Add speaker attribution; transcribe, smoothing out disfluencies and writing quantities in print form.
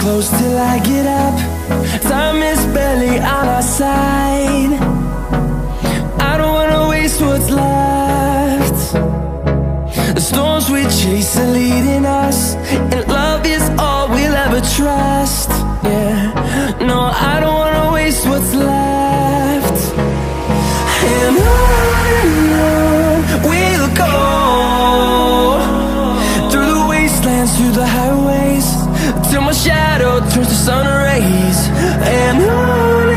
Speaker 1: close till I get up. Time is barely on our side. I don't wanna waste what's left. The storms we chase are leading us, and love is all we'll ever trust. Yeah, no, I don't wanna waste what's left. And on we'll go, through the wastelands, through the highways, till my shadow turns to sun rays. And on